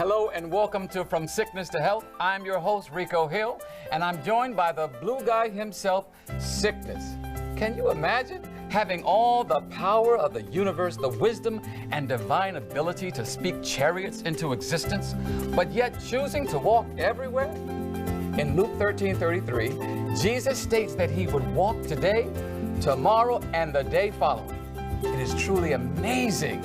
Hello and welcome to From Sickness to Health. I'm your host, Rico Hill, and I'm joined by the blue guy himself, Sickness. Can you imagine having all the power of the universe, the wisdom and divine ability to speak chariots into existence, but yet choosing to walk everywhere? In Luke 13:33, Jesus states that he would walk today, tomorrow, and the day following. It is truly amazing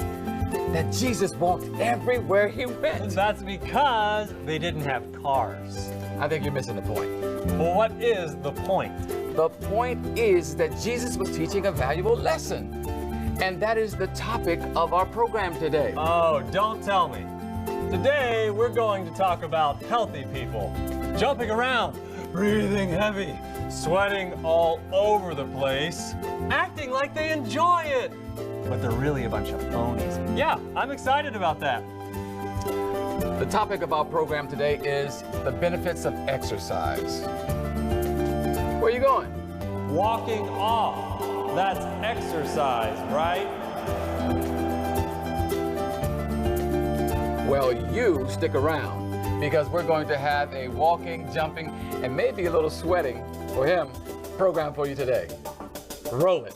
that Jesus walked everywhere he went. That's because they didn't have cars. I think you're missing the point. Well, what is the point? The point is that Jesus was teaching a valuable lesson. And that is the topic of our program today. Oh, don't tell me. Today, we're going to talk about healthy people. Jumping around, breathing heavy, sweating all over the place, acting like they enjoy it. But they're really a bunch of phonies. Yeah, I'm excited about that. The topic of our program today is the benefits of exercise. Where are you going? Walking off. That's exercise, right? Well, you stick around because we're going to have a walking, jumping, and maybe a little sweating for him program for you today. Roll it.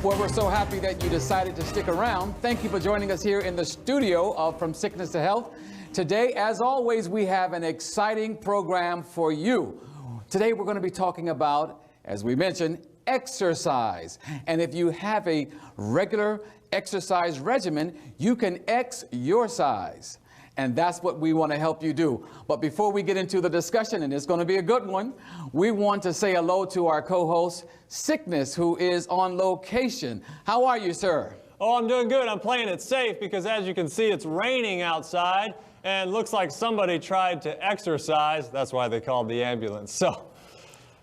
Well, we're so happy that you decided to stick around. Thank you for joining us here in the studio of From Sickness to Health. Today, as always, we have an exciting program for you. Today, we're going to be talking about, as we mentioned, exercise. And if you have a regular exercise regimen, you can X your size. And that's what we want to help you do. But before we get into the discussion, and it's going to be a good one, we want to say hello to our co-host, Sickness, who is on location. How are you, sir? Oh, I'm doing good. I'm playing it safe because, as you can see, it's raining outside and looks like somebody tried to exercise. That's why they called the ambulance. So,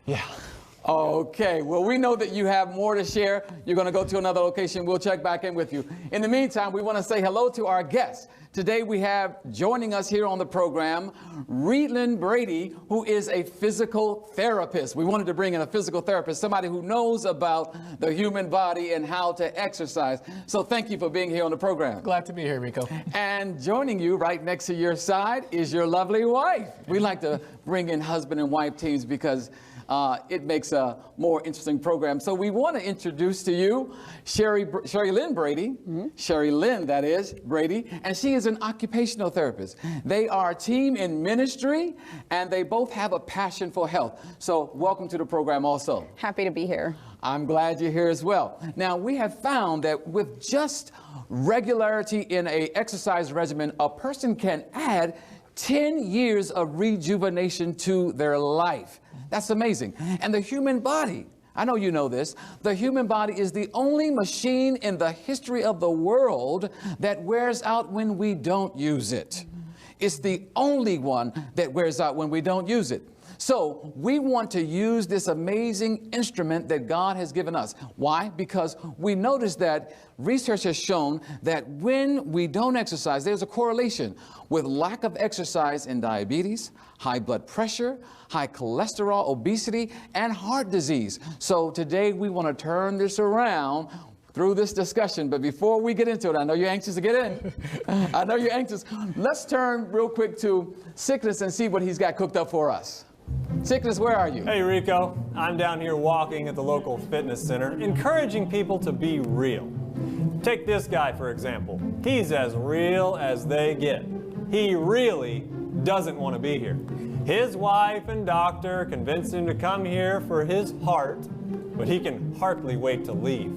yeah. Okay, well, we know that you have more to share. You're going to go to another location. We'll check back in with you. In the meantime, we want to say hello to our guests. Today we have joining us here on the program, Reedlyn Brady, who is a physical therapist. We wanted to bring in a physical therapist, somebody who knows about the human body and how to exercise. So thank you for being here on the program. Glad to be here, Rico. And joining you right next to your side is your lovely wife. We like to bring in husband and wife teams because it makes a more interesting program. So we want to introduce to you Sherry Lynn Brady, Sherry Lynn, that is, Brady, and she is an occupational therapist. They are a team in ministry, and they both have a passion for health. So welcome to the program also. Happy to be here. I'm glad you're here as well. Now, we have found that with just regularity in an exercise regimen, a person can add 10 years of rejuvenation to their life. That's amazing. And the human body, I know you know this, the human body is the only machine in the history of the world that wears out when we don't use it. It's the only one that wears out when we don't use it. So we want to use this amazing instrument that God has given us. Why? Because we notice that research has shown that when we don't exercise, there's a correlation with lack of exercise in diabetes, high blood pressure, high cholesterol, obesity, and heart disease. So today we want to turn this around through this discussion. But before we get into it, I know you're anxious to get in. I know you're anxious. Let's turn real quick to Sickness and see what he's got cooked up for us. Sickness, where are you? Hey, Rico. I'm down here walking at the local fitness center, encouraging people to be real. Take this guy, for example. He's as real as they get. He really doesn't want to be here. His wife and doctor convinced him to come here for his heart, but he can hardly wait to leave.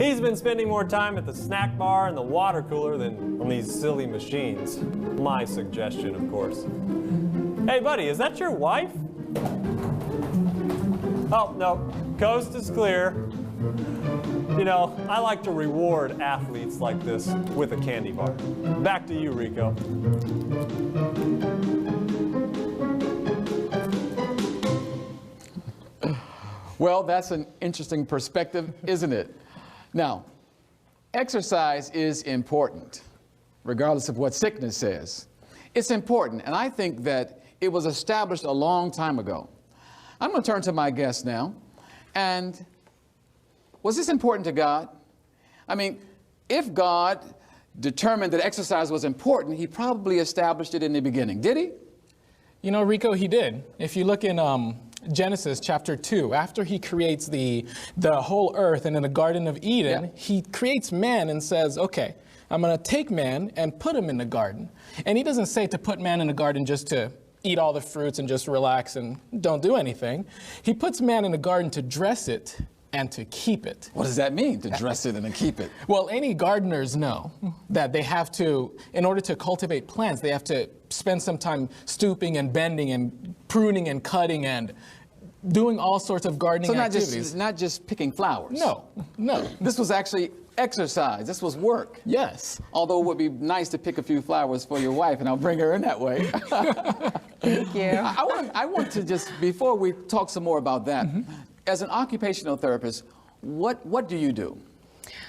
He's been spending more time at the snack bar and the water cooler than on these silly machines. My suggestion, of course. Hey, buddy, is that your wife? Oh, no. Coast is clear. You know, I like to reward athletes like this with a candy bar. Back to you, Rico. Well, that's an interesting perspective, isn't it? Now, exercise is important. regardless of what sickness says. It's important, and I think that it was established a long time ago. I'm going to turn to my guest now. And was this important to God? I mean, if God determined that exercise was important, he probably established it in the beginning. Did he? You know, Rico, he did. If you look in Genesis chapter 2, after he creates the whole earth and in the Garden of Eden, he creates man and says, okay, I'm going to take man and put him in the garden. And he doesn't say to put man in the garden just to eat all the fruits and just relax and don't do anything. He puts man in the garden to dress it and to keep it. What does that mean, to dress it and to keep it? Well, any gardeners know that they have to, in order to cultivate plants, they have to spend some time stooping and bending and pruning and cutting and doing all sorts of gardening activities. So not just picking flowers. No, no. This was actually exercise. This was work. Yes. Although it would be nice to pick a few flowers for your wife, and I'll bring her in that way. Thank you. I want to just, before we talk some more about that, as an occupational therapist, what do you do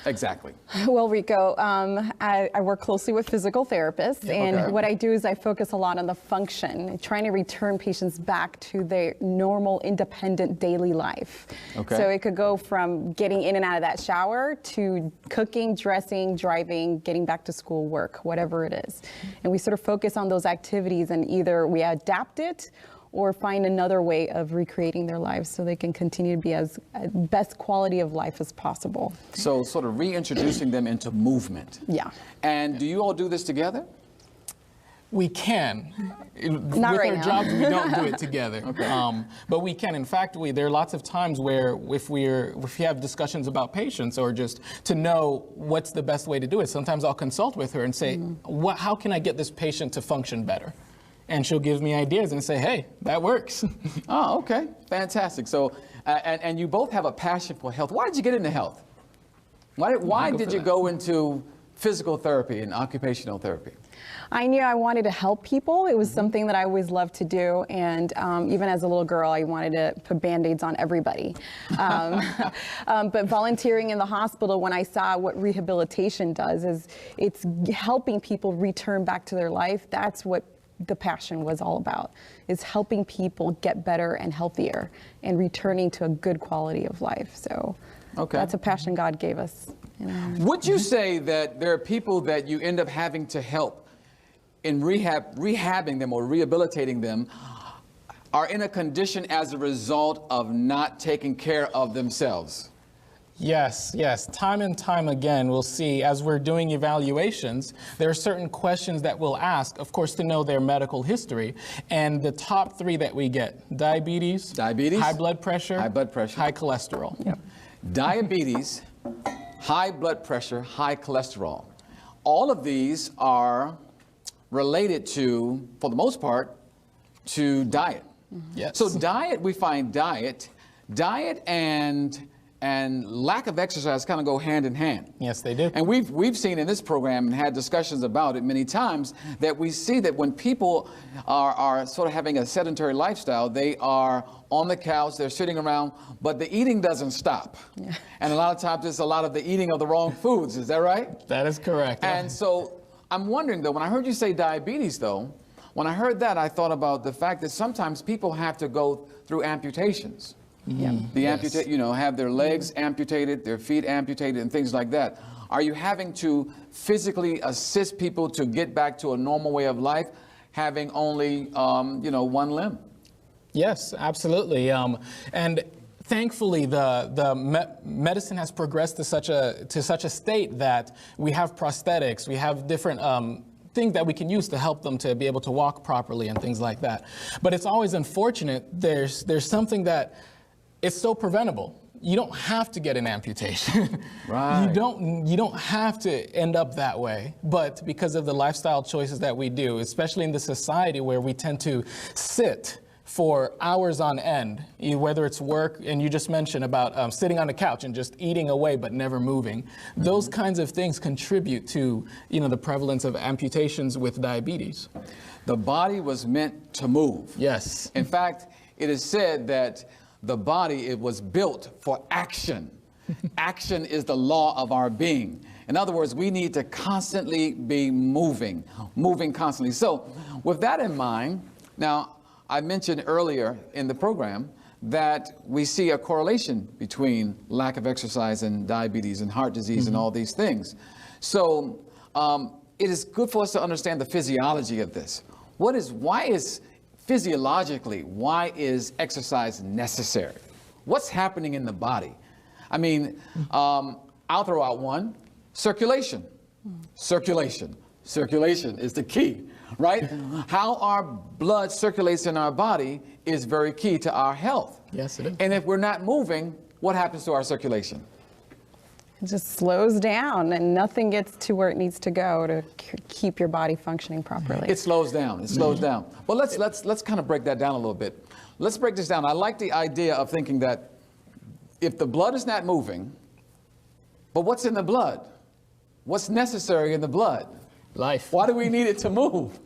exactly? Well, Rico, I work closely with physical therapists, and what I do is I focus a lot on the function, trying to return patients back to their normal, independent daily life. Okay. So it could go from getting in and out of that shower to cooking, dressing, driving, getting back to school, work, whatever it is. And we sort of focus on those activities, and either we adapt it or find another way of recreating their lives so they can continue to be as best quality of life as possible. So sort of reintroducing them into movement. Yeah. And do you all do this together? We can. Not with right our now. jobs, we don't do it together. But we can. In fact, there are lots of times where if we have discussions about patients or just to know what's the best way to do it, sometimes I'll consult with her and say, how can I get this patient to function better? And she'll give me ideas and say, hey, that works. Oh, okay. Fantastic. So, and you both have a passion for health. Why did you get into health? Why did you go into physical therapy and occupational therapy? I knew I wanted to help people. It was something that I always loved to do. And even as a little girl, I wanted to put Band-Aids on everybody. But volunteering in the hospital, when I saw what rehabilitation does, is it's helping people return back to their life. That's what the passion was all about, is helping people get better and healthier and returning to a good quality of life. So that's a passion God gave us. Would you say that there are people that you end up having to help in rehabbing them or rehabilitating them are in a condition as a result of not taking care of themselves? Yes, yes. Time and time again, we'll see as we're doing evaluations, there are certain questions that we'll ask, of course, to know their medical history. And the top three that we get, diabetes, high blood pressure, high cholesterol. Yep. Diabetes, high blood pressure, high cholesterol. All of these are related to, for the most part, to diet. Yes. So diet, we find diet and lack of exercise kind of go hand in hand. Yes, they do. And we've seen in this program and had discussions about it many times that we see that when people are sort of having a sedentary lifestyle, they are on the couch, they're sitting around, but the eating doesn't stop. Yeah. And a lot of times it's a lot of the eating of the wrong foods. Is that right? That is correct. And so I'm wondering though, when I heard you say diabetes though, when I heard that, I thought about the fact that sometimes people have to go through amputations. Yeah. Have their legs amputated, their feet amputated, and things like that. Are you having to physically assist people to get back to a normal way of life, having only, one limb? Yes, absolutely. And thankfully, the medicine has progressed to such a state that we have prosthetics, we have different things that we can use to help them to be able to walk properly and things like that. But it's always unfortunate. There's something that it's so preventable. You don't have to get an amputation. Right. You don't have to end up that way. But because of the lifestyle choices that we do, especially in the society where we tend to sit for hours on end, whether it's work, and you just mentioned about sitting on the couch and just eating away but never moving, those kinds of things contribute to the prevalence of amputations with diabetes. The body was meant to move. Yes. In fact, it is said that the body, it was built for action. Action is the law of our being. In other words, we need to constantly be moving constantly. So with that in mind, now I mentioned earlier in the program that we see a correlation between lack of exercise and diabetes and heart disease and all these things. So it is good for us to understand the physiology of this. Why is exercise necessary? What's happening in the body? I mean, I'll throw out one: circulation. Circulation is the key, right? How our blood circulates in our body is very key to our health. Yes, it is. And if we're not moving, what happens to our circulation? It just slows down and nothing gets to where it needs to go to keep your body functioning properly. It slows down. It slows down. Well, let's kind of break that down a little bit. Let's break this down. I like the idea of thinking that if the blood is not moving, but what's in the blood? What's necessary in the blood? Life. Why do we need it to move?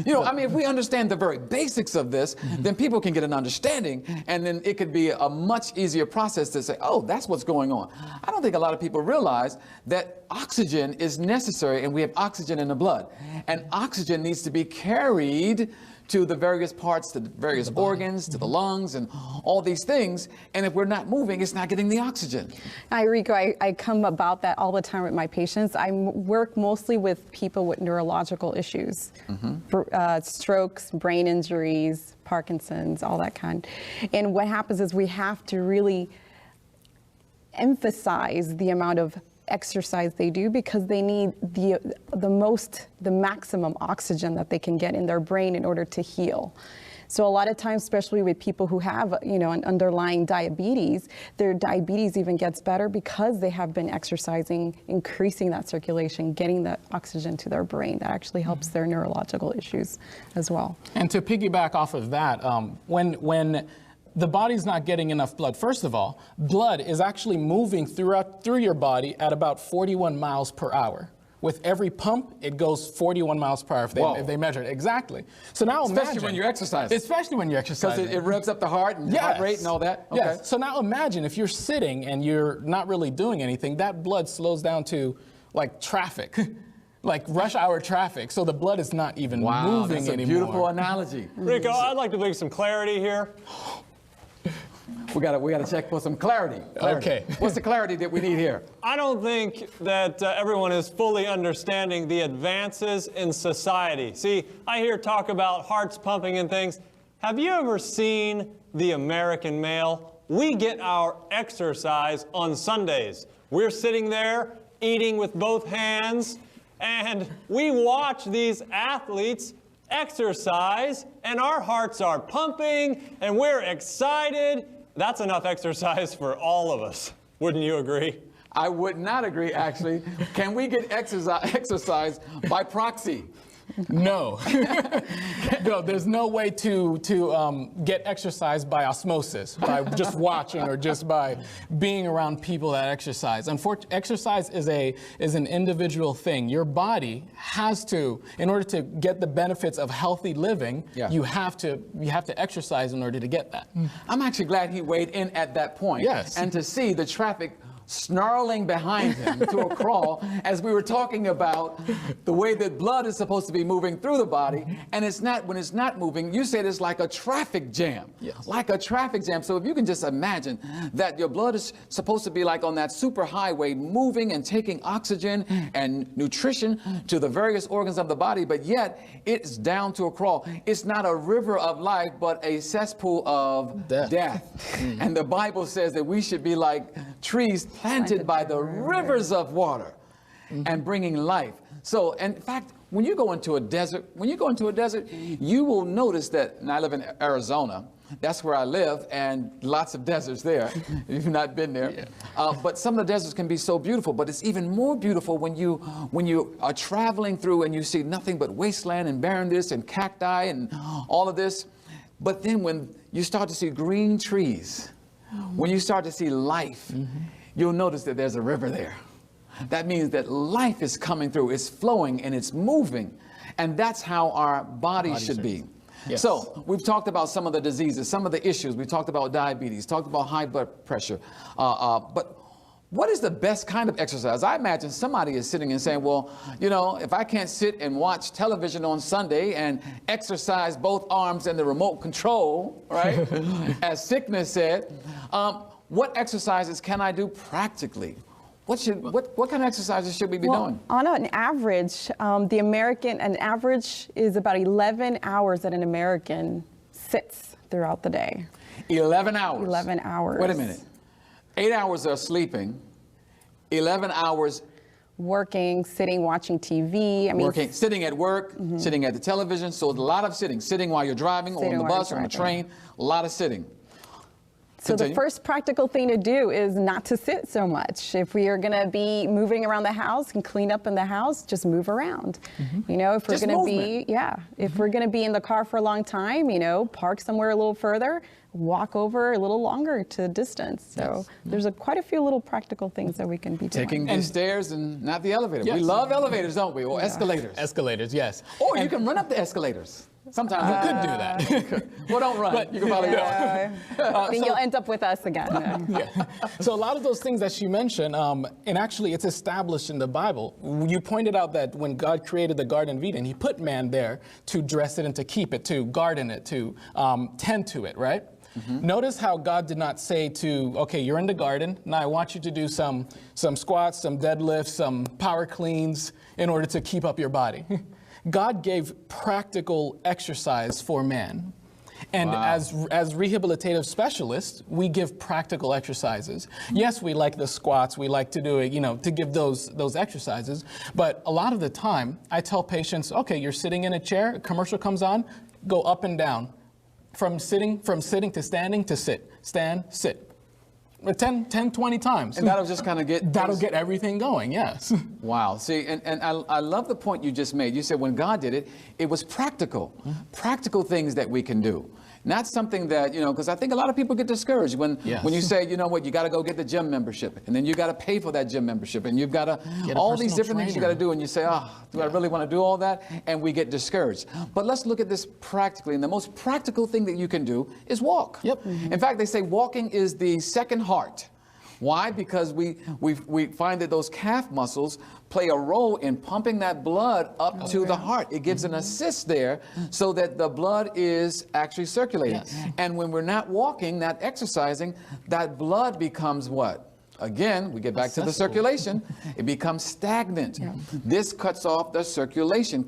You know, I mean, if we understand the very basics of this, then people can get an understanding, and then it could be a much easier process to say, oh, that's what's going on. I don't think a lot of people realize that oxygen is necessary, and we have oxygen in the blood. And oxygen needs to be carried to the various parts, to the various organs, to the lungs, and all these things. And if we're not moving, it's not getting the oxygen. Hi, Rico. I come about that all the time with my patients. I work mostly with people with neurological issues, strokes, brain injuries, Parkinson's, all that kind. And what happens is we have to really emphasize the amount of exercise they do, because they need the maximum oxygen that they can get in their brain in order to heal. So a lot of times, especially with people who have, an underlying diabetes, their diabetes even gets better because they have been exercising, increasing that circulation, getting that oxygen to their brain. That actually helps their neurological issues as well. And to piggyback off of that, when the body's not getting enough blood, first of all, blood is actually moving through your body at about 41 miles per hour. With every pump, it goes 41 miles per hour if they measure it. Exactly. So now Especially when you're exercising. Especially when you're exercising. Because it revs up the heart and heart rate and all that. Okay. Yes. So now imagine if you're sitting and you're not really doing anything, that blood slows down to like traffic. Like rush hour traffic. So the blood is not even moving that's a anymore. Beautiful analogy. Rico, I'd like to bring some clarity here. We gotta check for some clarity. Okay. What's the clarity that we need here? I don't think that everyone is fully understanding the advances in society. See, I hear talk about hearts pumping and things. Have you ever seen the American male? We get our exercise on Sundays. We're sitting there eating with both hands, and we watch these athletes exercise, and our hearts are pumping, and we're excited. That's enough exercise for all of us. Wouldn't you agree? I would not agree, actually. Can we get exercise by proxy? No. No, there's no way to get exercise by osmosis, by just watching or just by being around people that exercise. Unfortunately, exercise is an individual thing. Your body has to, in order to get the benefits of healthy living, you have to exercise in order to get that. I'm actually glad he weighed in at that point. Yes. And to see the traffic snarling behind him to a crawl as we were talking about the way that blood is supposed to be moving through the body, and it's not. When it's not moving, you said it's like a traffic jam. Yes. Like a traffic jam. So if you can just imagine that your blood is supposed to be like on that super highway, moving and taking oxygen and nutrition to the various organs of the body, but yet it's down to a crawl. It's not a river of life, but a cesspool of death. And the Bible says that we should be like trees planted by the rivers of water and bringing life. So, in fact, when you go into a desert, you will notice that, and I live in Arizona, that's where I live, and lots of deserts there, if you've not been there. But some of the deserts can be so beautiful, but it's even more beautiful when you are traveling through and you see nothing but wasteland and barrenness and cacti and all of this. But then when you start to see green trees, when you start to see life, you'll notice that there's a river there. That means that life is coming through, it's flowing and it's moving. And that's how our bodies should be. Yes. So we've talked about some of the diseases, some of the issues. We talked about diabetes, talked about high blood pressure. But what is the best kind of exercise? I imagine somebody is sitting and saying, well, you know, if I can't sit and watch television on Sunday and exercise both arms and the remote control, right, as Sickness said, what exercises can I do practically? What kind of exercises should we be doing? On an average, an average is about 11 hours that an American sits throughout the day. 11 hours? 11 hours. Wait a minute. 8 hours are sleeping, 11 hours working, sitting, watching TV. I mean, working, sitting at work, sitting at the television. So a lot of sitting while you're driving, or on the bus, on the train, a lot of sitting. So the first practical thing to do is not to sit so much. If we are going to be moving around the house and clean up in the house, just move around. You know, if we're going to be, if we're going to be in the car for a long time, you know, park somewhere a little further, walk over a little longer to distance. So there's quite a few little practical things that we can be doing. Taking the stairs and not the elevator. We love elevators, don't we? Or escalators. Escalators, yes. Or you can run up the escalators. Sometimes you could do that. Well, don't run. But you can probably then you'll end up with us again. So a lot of those things that she mentioned, and actually it's established in the Bible. You pointed out that when God created the Garden of Eden, he put man there to dress it and to keep it, to garden it, to tend to it, right? Notice how God did not say to, okay, you're in the garden, now I want you to do some squats, some deadlifts, some power cleans in order to keep up your body. God gave practical exercise for man. And as rehabilitative specialists, we give practical exercises. Yes, we like the squats, we like to do it, you know, to give those exercises. But a lot of the time, I tell patients, okay, you're sitting in a chair, a commercial comes on, go up and down. From sitting to standing to sit, stand, sit. 10, 20 times. And that'll just kind of get... That'll get everything going, yes. Wow. See, and I love the point you just made. You said when God did it, it was practical. Practical things that we can do. Not something that, you know, because I think a lot of people get discouraged when you say, you know what, you got to go get the gym membership. And then you got to pay for that gym membership. And you've got to, all these different things you got to do. And you say, oh, do I really want to do all that? And we get discouraged. But let's look at this practically. And the most practical thing that you can do is walk. In fact, they say walking is the second heart. Why? Because we find that those calf muscles play a role in pumping that blood up to the heart. It gives an assist there so that the blood is actually circulating. And when we're not walking, not exercising, that blood becomes what? Again, we get back to the circulation. It becomes stagnant. This cuts off the circulation,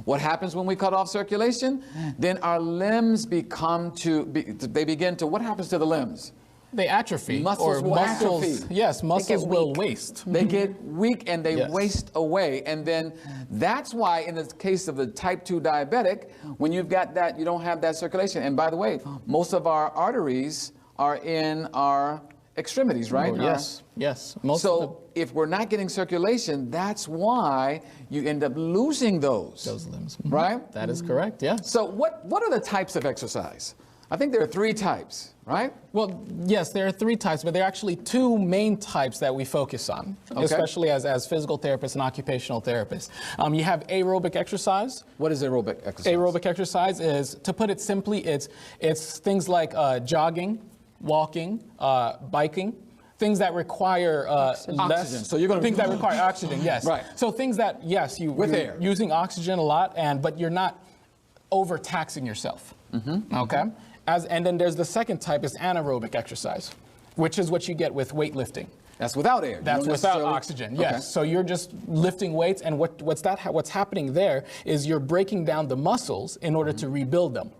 What happens when we cut off circulation? Then our limbs begin to, what happens to the limbs? They atrophy. Muscles will atrophy. Yes, muscles will waste. They get weak and they waste away. And then that's why in the case of the type 2 diabetic, when you've got that, you don't have that circulation. And by the way, most of our arteries are in our extremities, right? Yes. So if we're not getting circulation, that's why you end up losing those limbs. Right? That is correct, yes. So what are the types of exercise? I think there are 3 types, right? Well, yes, there are 3 types, but there are actually 2 main types that we focus on, especially as physical therapists and occupational therapists. You have aerobic exercise. What is aerobic exercise? Aerobic exercise is, to put it simply, it's things like jogging, walking, biking, things that require oxygen. So you're going to things that require oxygen, yes. Right. So things that, yes, with you're air, using oxygen a lot, but you're not overtaxing yourself. Okay. And then there's the second type is anaerobic exercise, which is what you get with weightlifting. That's without air. That's without oxygen. Yes. So you're just lifting weights, and what's happening there is you're breaking down the muscles in order to rebuild them.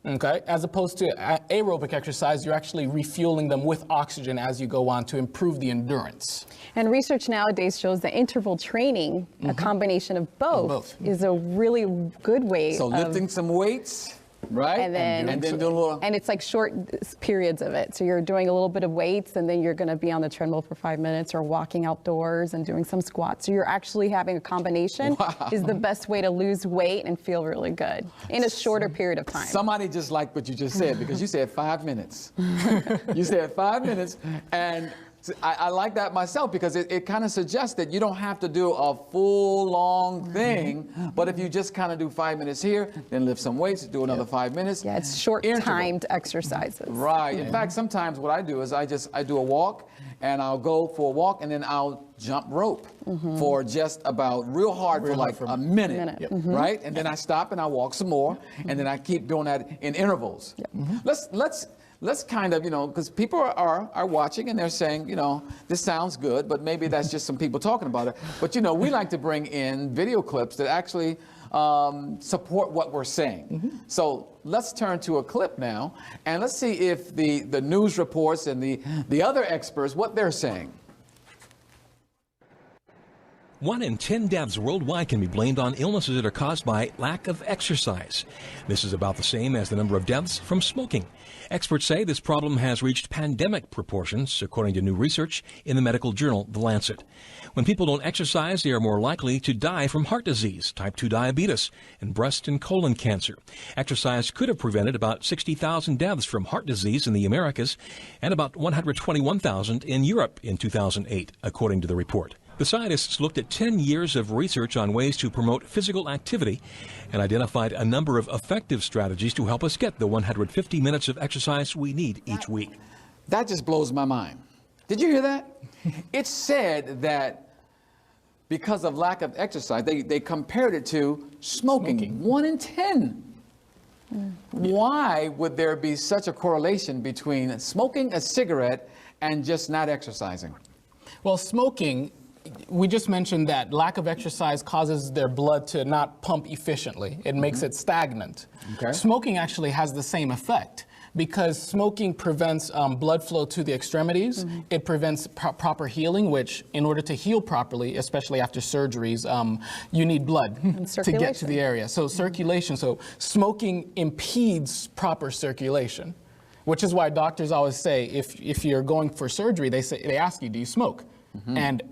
Okay. As opposed to aerobic exercise, you're actually refueling them with oxygen as you go on to improve the endurance. And research nowadays shows that interval training, a combination of both, is a really good way. So lifting some weights. Right? And then do a little... And it's like short periods of it. So you're doing a little bit of weights, and then you're going to be on the treadmill for 5 minutes, or walking outdoors and doing some squats. So you're actually having a combination. Is the best way to lose weight and feel really good in a shorter period of time. Somebody just liked what you just said, because you said 5 minutes. You said 5 minutes, and I like that myself because it kind of suggests that you don't have to do a full long thing, but if you just kind of do 5 minutes here, then lift some weights, do another 5 minutes. Yeah, it's short timed exercises. Right. In fact, sometimes what I do is I do a walk, and I'll go for a walk, and then I'll jump rope for just about real hard for like a minute. Right? And then I stop and I walk some more, and then I keep doing that in intervals. Let's kind of, because people are watching and they're saying, this sounds good, but maybe that's just some people talking about it. But, we like to bring in video clips that actually support what we're saying. So let's turn to a clip now, and let's see if the news reports and the other experts, what they're saying. 1 in 10 deaths worldwide can be blamed on illnesses that are caused by lack of exercise. This is about the same as the number of deaths from smoking. Experts say this problem has reached pandemic proportions, according to new research in the medical journal The Lancet. When people don't exercise, they are more likely to die from heart disease, type 2 diabetes, and breast and colon cancer. Exercise could have prevented about 60,000 deaths from heart disease in the Americas and about 121,000 in Europe in 2008, according to the report. The scientists looked at 10 years of research on ways to promote physical activity and identified a number of effective strategies to help us get the 150 minutes of exercise we need each week. That just blows my mind. Did you hear that? It said that because of lack of exercise, they compared it to smoking. 1 in 10. Why would there be such a correlation between smoking a cigarette and just not exercising? Well, smoking, we just mentioned that lack of exercise causes their blood to not pump efficiently. It makes it stagnant. Okay. Smoking actually has the same effect because smoking prevents blood flow to the extremities. It prevents proper healing, which in order to heal properly, especially after surgeries, you need blood to get to the area. So circulation, so smoking impedes proper circulation, which is why doctors always say if you're going for surgery, they ask you, do you smoke? And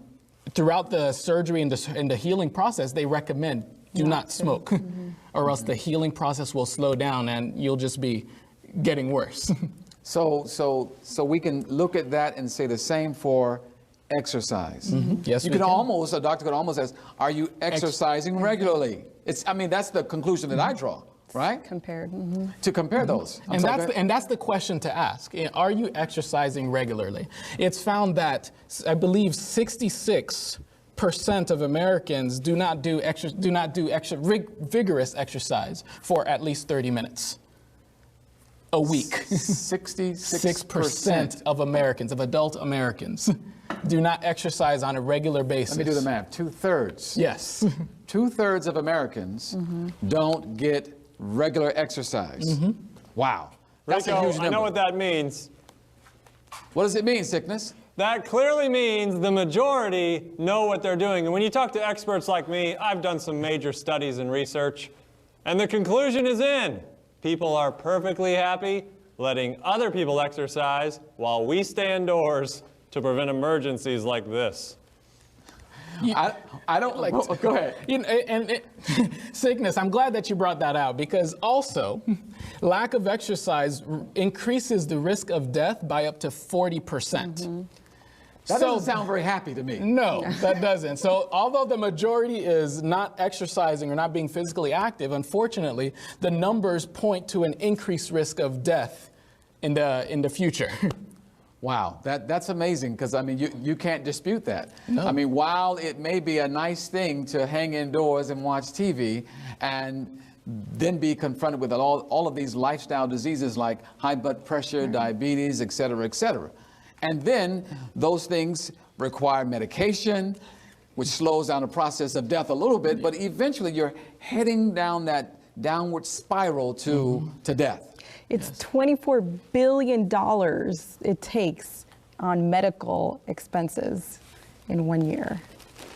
throughout the surgery and the healing process, they recommend do not smoke, or else the healing process will slow down and you'll just be getting worse. So we can look at that and say the same for exercise. Yes, you can almost, a doctor could almost ask, are you exercising regularly? That's the conclusion that I draw. Right? Compared. To compare those. And that's the question to ask. Are you exercising regularly? It's found that I believe 66% of Americans do not do vigorous exercise for at least 30 minutes a week. 66% of Americans, of adult Americans, do not exercise on a regular basis. Let me do the math. 2/3. Yes. 2/3 of Americans don't get regular exercise. Wow. That's a huge number. I know what that means. What does it mean, Sickness? That clearly means the majority know what they're doing. And when you talk to experts like me, I've done some major studies and research, and the conclusion is in. People are perfectly happy letting other people exercise while we stay indoors to prevent emergencies like this. I don't like. Go ahead. Sickness, I'm glad that you brought that out because also lack of exercise increases the risk of death by up to 40%. That doesn't sound very happy to me. No, that doesn't. So although the majority is not exercising or not being physically active, unfortunately, the numbers point to an increased risk of death in the future. Wow, that's amazing because, I mean, you can't dispute that. No. I mean, while it may be a nice thing to hang indoors and watch TV and then be confronted with all of these lifestyle diseases like high blood pressure, diabetes, et cetera, and then those things require medication, which slows down the process of death a little bit, but eventually you're heading down that downward spiral to death. It's $24 billion it takes on medical expenses in 1 year.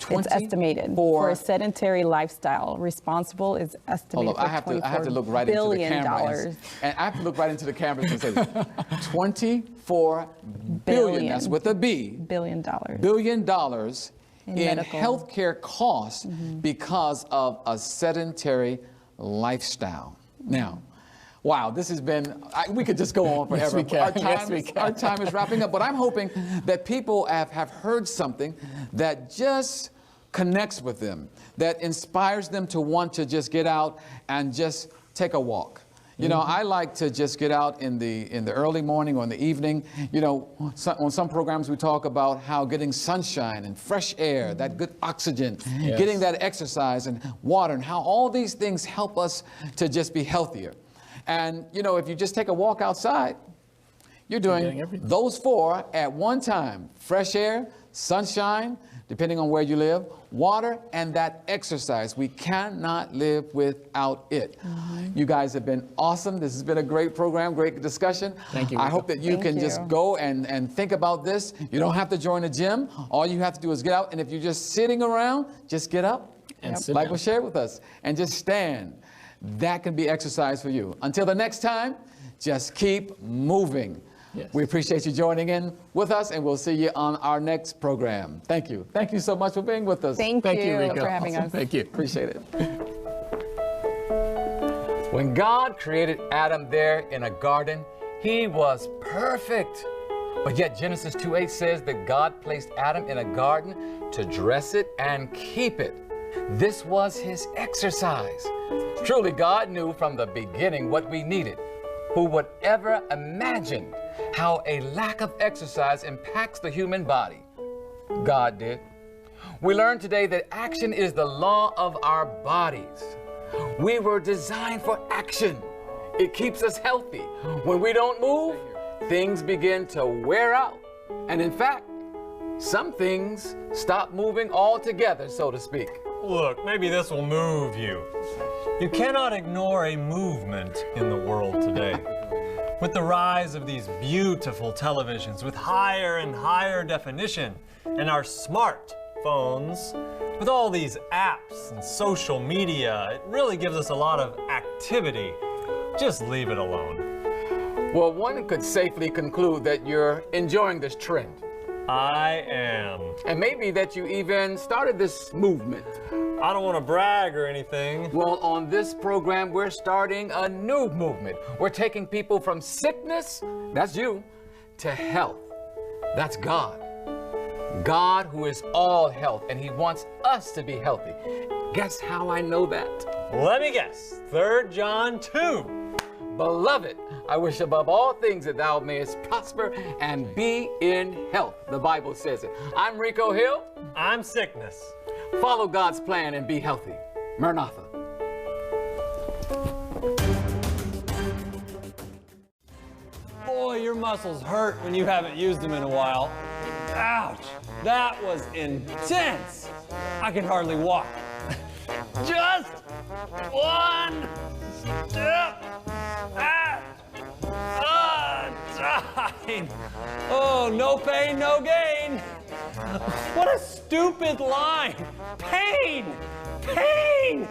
It's estimated for a sedentary lifestyle. Responsible is estimated for $24 billion. I have to look right into the camera. And I have to look right into the camera and say this. $24 billion, that's with a B. Billion dollars. Billion dollars in healthcare costs because of a sedentary lifestyle. Now, Wow, this has been, we could just go on forever. we can. Our time is wrapping up, but I'm hoping that people have heard something that just connects with them, that inspires them to want to just get out and just take a walk. You know, I like to just get out in the early morning or in the evening. You know, on some programs we talk about how getting sunshine and fresh air, that good oxygen, getting that exercise and water, and how all these things help us to just be healthier. And, you know, if you just take a walk outside, you're doing those four at one time: fresh air, sunshine, depending on where you live, water, and that exercise. We cannot live without it. You guys have been awesome. This has been a great program, great discussion. Thank you. I hope that you can just go and think about this. You don't have to join a gym. All you have to do is get out. And if you're just sitting around, just get up, And sit like down. was shared with us, and just stand. That can be exercise for you. Until the next time, just keep moving. Yes. We appreciate you joining in with us, and we'll see you on our next program. Thank you. Thank you so much for being with us. Thank you Rico. for having us. Thank you. Appreciate it. When God created Adam there in a garden, he was perfect. But yet Genesis 2:8 says that God placed Adam in a garden to dress it and keep it. This was his exercise. Truly, God knew from the beginning what we needed. Who would ever imagine how a lack of exercise impacts the human body? God did. We learned today that action is the law of our bodies. We were designed for action. It keeps us healthy. When we don't move, things begin to wear out. And in fact, some things stop moving altogether, so to speak. Look, maybe this will move you. You cannot ignore a movement in the world today. With the rise of these beautiful televisions with higher and higher definition, and our smartphones, with all these apps and social media, it really gives us a lot of activity. Just leave it alone. Well, one could safely conclude that you're enjoying this trend. I am. And maybe that you even started this movement. I don't want to brag or anything. Well, on this program, we're starting a new movement. We're taking people from sickness, that's you, to health. That's God. God, who is all health, and he wants us to be healthy. Guess how I know that? Let me guess. 3 John 2. Beloved, I wish above all things that thou mayest prosper and be in health. The Bible says it. I'm Rico Hill. I'm Sickness. Follow God's plan and be healthy. Maranatha. Boy, your muscles hurt when you haven't used them in a while. Ouch, that was intense. I can hardly walk. Just one step at a time. Oh, no pain, no gain. What a stupid line. Pain, pain.